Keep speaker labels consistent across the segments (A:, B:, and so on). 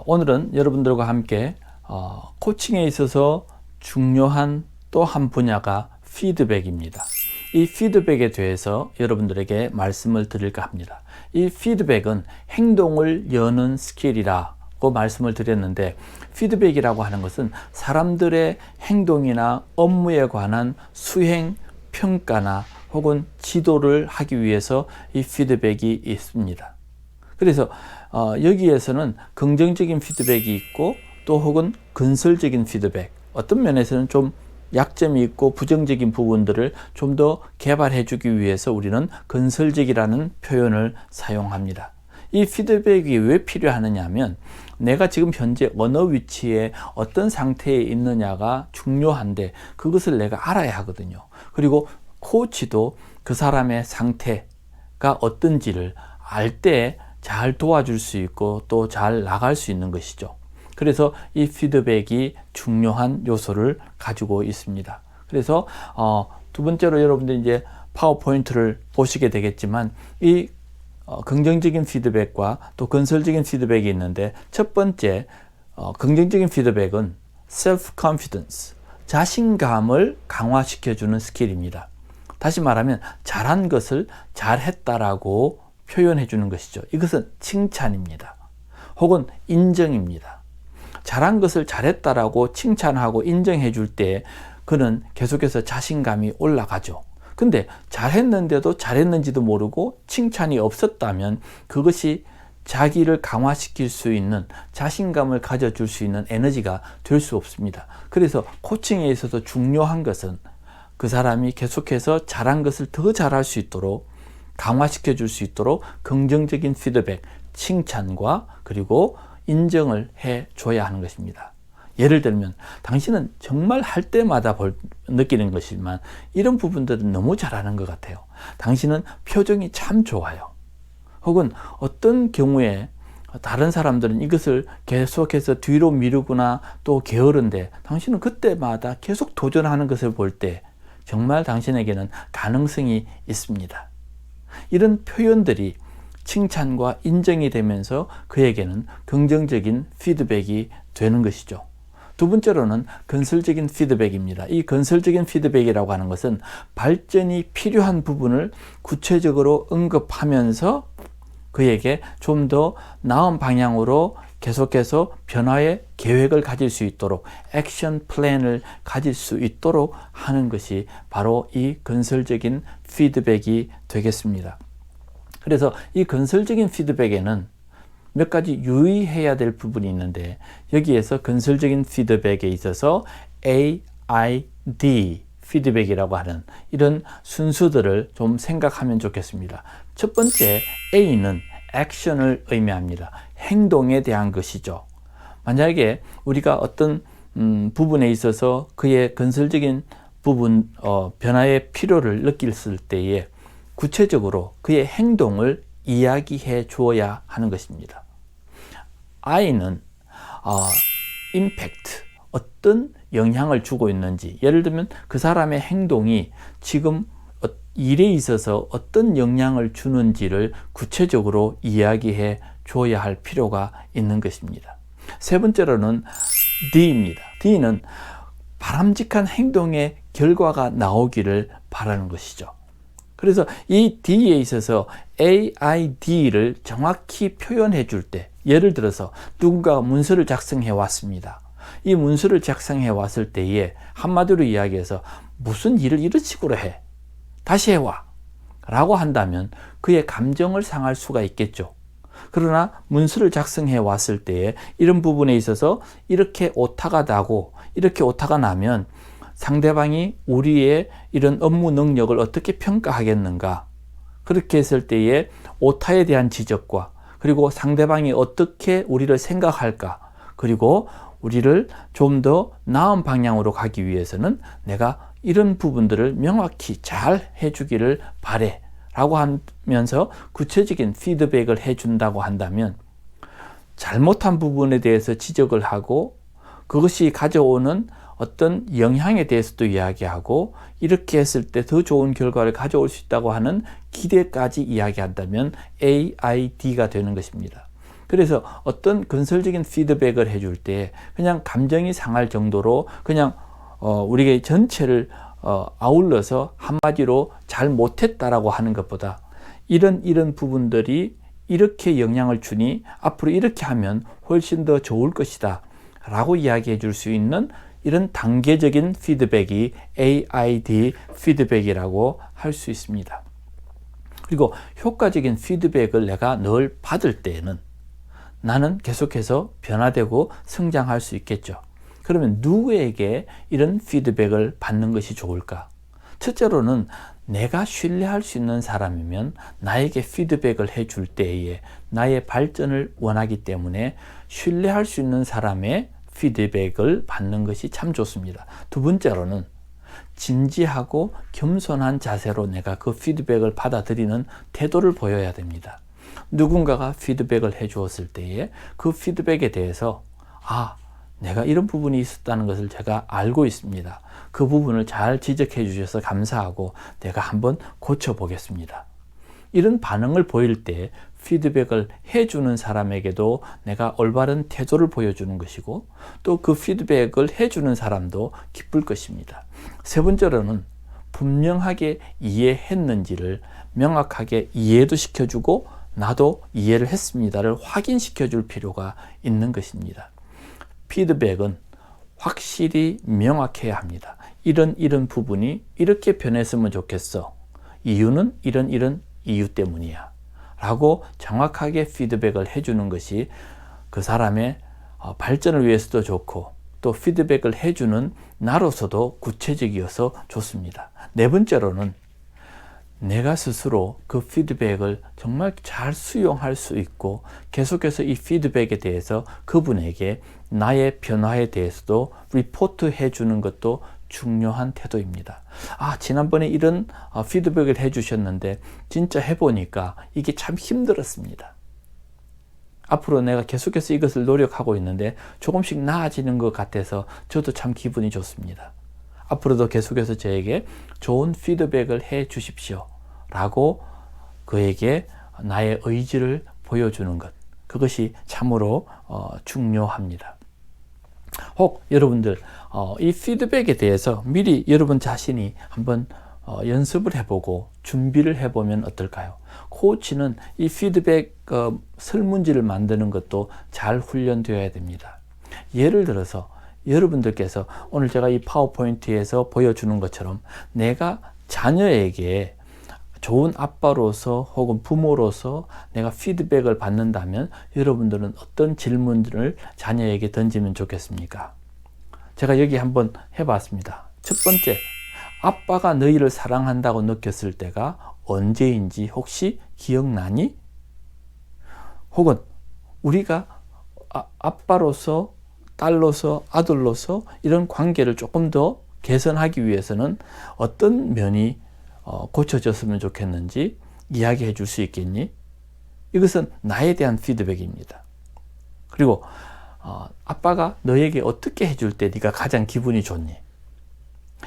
A: 오늘은 여러분들과 함께 코칭에 있어서 중요한 또 한 분야가 피드백입니다. 이 피드백에 대해서 여러분들에게 말씀을 드릴까 합니다. 이 피드백은 행동을 여는 스킬이라고 말씀을 드렸는데, 피드백이라고 하는 것은 사람들의 행동이나 업무에 관한 수행 평가나 혹은 지도를 하기 위해서 이 피드백이 있습니다. 그래서 여기에서는 긍정적인 피드백이 있고 또 혹은 건설적인 피드백, 어떤 면에서는 좀 약점이 있고 부정적인 부분들을 좀 더 개발해 주기 위해서 우리는 건설적이라는 표현을 사용합니다. 이 피드백이 왜 필요하느냐 하면, 내가 지금 현재 어느 위치에 어떤 상태에 있느냐가 중요한데 그것을 내가 알아야 하거든요. 그리고 코치도 그 사람의 상태가 어떤지를 알 때 잘 도와줄 수 있고 또 잘 나갈 수 있는 것이죠. 그래서 이 피드백이 중요한 요소를 가지고 있습니다. 그래서 두 번째로 여러분들 이제 파워포인트를 보시게 되겠지만, 이 긍정적인 피드백과 또 건설적인 피드백이 있는데, 첫 번째 긍정적인 피드백은 self-confidence, 자신감을 강화시켜주는 스킬입니다. 다시 말하면 잘한 것을 잘했다라고 표현해 주는 것이죠. 이것은 칭찬입니다. 혹은 인정입니다. 잘한 것을 잘했다라고 칭찬하고 인정해 줄 때 그는 계속해서 자신감이 올라가죠. 근데 잘했는데도 잘했는지도 모르고 칭찬이 없었다면 그것이 자기를 강화시킬 수 있는, 자신감을 가져줄 수 있는 에너지가 될 수 없습니다. 그래서 코칭에 있어서 중요한 것은 그 사람이 계속해서 잘한 것을 더 잘할 수 있도록 강화시켜 줄 수 있도록 긍정적인 피드백, 칭찬과 그리고 인정을 해 줘야 하는 것입니다. 예를 들면, 당신은 정말 할 때마다 느끼는 것이지만 이런 부분들은 너무 잘하는 것 같아요. 당신은 표정이 참 좋아요. 혹은 어떤 경우에 다른 사람들은 이것을 계속해서 뒤로 미루거나 또 게으른데 당신은 그때마다 계속 도전하는 것을 볼 때 정말 당신에게는 가능성이 있습니다. 이런 표현들이 칭찬과 인정이 되면서 그에게는 긍정적인 피드백이 되는 것이죠. 두 번째로는 건설적인 피드백입니다. 이 건설적인 피드백이라고 하는 것은 발전이 필요한 부분을 구체적으로 언급하면서 그에게 좀 더 나은 방향으로 계속해서 변화의 계획을 가질 수 있도록, 액션 플랜을 가질 수 있도록 하는 것이 바로 이 건설적인 피드백이 되겠습니다. 그래서 이 건설적인 피드백에는 몇 가지 유의해야 될 부분이 있는데, 여기에서 건설적인 피드백에 있어서 AID 피드백이라고 하는 이런 순수들을 좀 생각하면 좋겠습니다. 첫 번째 A는 액션을 의미합니다. 행동에 대한 것이죠. 만약에 우리가 어떤 부분에 있어서 그의 건설적인 부분, 변화의 필요를 느꼈을 때에 구체적으로 그의 행동을 이야기해 주어야 하는 것입니다. I는 임팩트, 어떤 영향을 주고 있는지, 예를 들면 그 사람의 행동이 지금 일에 있어서 어떤 영향을 주는지를 구체적으로 이야기해 줘야 할 필요가 있는 것입니다. 세 번째로는 D입니다. D는 바람직한 행동의 결과가 나오기를 바라는 것이죠. 그래서 이 D에 있어서 AID를 정확히 표현해 줄 때, 예를 들어서 누군가가 문서를 작성해 왔습니다. 이 문서를 작성해 왔을 때에 한마디로 이야기해서 무슨 일을 이런 식으로 해, 다시 해와 라고 한다면 그의 감정을 상할 수가 있겠죠. 그러나 문서를 작성해 왔을 때에 이런 부분에 있어서 이렇게 오타가 나고 이렇게 오타가 나면 상대방이 우리의 이런 업무 능력을 어떻게 평가하겠는가, 그렇게 했을 때에 오타에 대한 지적과 그리고 상대방이 어떻게 우리를 생각할까, 그리고 우리를 좀 더 나은 방향으로 가기 위해서는 내가 이런 부분들을 명확히 잘 해주기를 바래 라고 하면서 구체적인 피드백을 해준다고 한다면, 잘못한 부분에 대해서 지적을 하고 그것이 가져오는 어떤 영향에 대해서도 이야기하고, 이렇게 했을 때 더 좋은 결과를 가져올 수 있다고 하는 기대까지 이야기한다면 AID가 되는 것입니다. 그래서 어떤 건설적인 피드백을 해줄 때 그냥 감정이 상할 정도로 그냥 우리가 전체를 아울러서 한마디로 잘 못했다라고 하는 것보다 이런 부분들이 이렇게 영향을 주니 앞으로 이렇게 하면 훨씬 더 좋을 것이다 라고 이야기해 줄 수 있는 이런 단계적인 피드백이 AID 피드백이라고 할 수 있습니다. 그리고 효과적인 피드백을 내가 늘 받을 때에는 나는 계속해서 변화되고 성장할 수 있겠죠. 그러면 누구에게 이런 피드백을 받는 것이 좋을까? 첫째로는 내가 신뢰할 수 있는 사람이면 나에게 피드백을 해줄 때에 나의 발전을 원하기 때문에 신뢰할 수 있는 사람의 피드백을 받는 것이 참 좋습니다. 두 번째로는 진지하고 겸손한 자세로 내가 그 피드백을 받아들이는 태도를 보여야 됩니다. 누군가가 피드백을 해 주었을 때에 그 피드백에 대해서 내가 이런 부분이 있었다는 것을 제가 알고 있습니다. 그 부분을 잘 지적해 주셔서 감사하고 내가 한번 고쳐보겠습니다. 이런 반응을 보일 때 피드백을 해주는 사람에게도 내가 올바른 태도를 보여주는 것이고 또 그 피드백을 해주는 사람도 기쁠 것입니다. 세 번째로는 분명하게 이해했는지를 명확하게 이해도 시켜주고 나도 이해를 했습니다를 확인시켜 줄 필요가 있는 것입니다. 피드백은 확실히 명확해야 합니다. 이런 부분이 이렇게 변했으면 좋겠어. 이유는 이런 이유 때문이야. 라고 정확하게 피드백을 해주는 것이 그 사람의 발전을 위해서도 좋고 또 피드백을 해주는 나로서도 구체적이어서 좋습니다. 네 번째로는 내가 스스로 그 피드백을 정말 잘 수용할 수 있고 계속해서 이 피드백에 대해서 그분에게 나의 변화에 대해서도 리포트 해주는 것도 중요한 태도입니다. 지난번에 이런 피드백을 해주셨는데 진짜 해보니까 이게 참 힘들었습니다. 앞으로 내가 계속해서 이것을 노력하고 있는데 조금씩 나아지는 것 같아서 저도 참 기분이 좋습니다. 앞으로도 계속해서 저에게 좋은 피드백을 해 주십시오 라고 그에게 나의 의지를 보여주는 것, 그것이 참으로 중요합니다. 혹 여러분들 이 피드백에 대해서 미리 여러분 자신이 한번 연습을 해보고 준비를 해보면 어떨까요? 코치는 이 피드백 설문지를 만드는 것도 잘 훈련되어야 됩니다. 예를 들어서 여러분들께서 오늘 제가 이 파워포인트에서 보여주는 것처럼 내가 자녀에게 좋은 아빠로서 혹은 부모로서 내가 피드백을 받는다면 여러분들은 어떤 질문들을 자녀에게 던지면 좋겠습니까? 제가 여기 한번 해봤습니다. 첫 번째, 아빠가 너희를 사랑한다고 느꼈을 때가 언제인지 혹시 기억나니? 혹은 우리가 아빠로서 딸로서 아들로서 이런 관계를 조금 더 개선하기 위해서는 어떤 면이 고쳐졌으면 좋겠는지 이야기해 줄 수 있겠니? 이것은 나에 대한 피드백입니다. 그리고 아빠가 너에게 어떻게 해줄 때 네가 가장 기분이 좋니?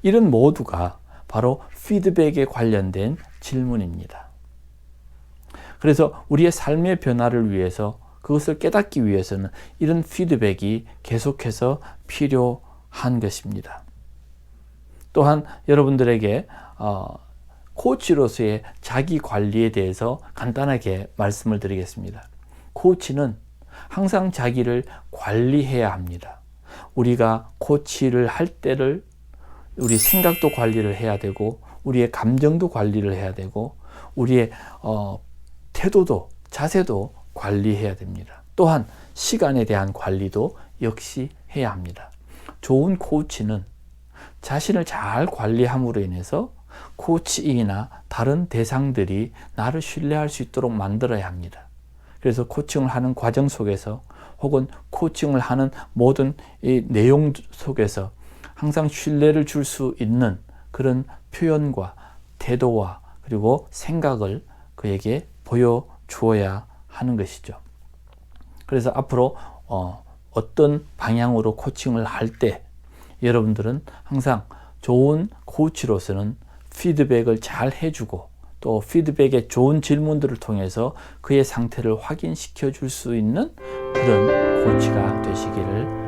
A: 이런 모두가 바로 피드백에 관련된 질문입니다. 그래서 우리의 삶의 변화를 위해서 그것을 깨닫기 위해서는 이런 피드백이 계속해서 필요한 것입니다. 또한 여러분들에게 코치로서의 자기 관리에 대해서 간단하게 말씀을 드리겠습니다. 코치는 항상 자기를 관리해야 합니다. 우리가 코치를 할 때를 우리 생각도 관리를 해야 되고 우리의 감정도 관리를 해야 되고 우리의 태도도 자세도 관리해야 됩니다. 또한 시간에 대한 관리도 역시 해야 합니다. 좋은 코치는 자신을 잘 관리함으로 인해서 코치이나 다른 대상들이 나를 신뢰할 수 있도록 만들어야 합니다. 그래서 코칭을 하는 과정 속에서 혹은 코칭을 하는 모든 이 내용 속에서 항상 신뢰를 줄 수 있는 그런 표현과 태도와 그리고 생각을 그에게 보여주어야 하는 것이죠. 그래서 앞으로 어떤 방향으로 코칭을 할 때 여러분들은 항상 좋은 코치로서는 피드백을 잘 해주고 또 피드백의 좋은 질문들을 통해서 그의 상태를 확인시켜 줄 수 있는 그런 코치가 되시기를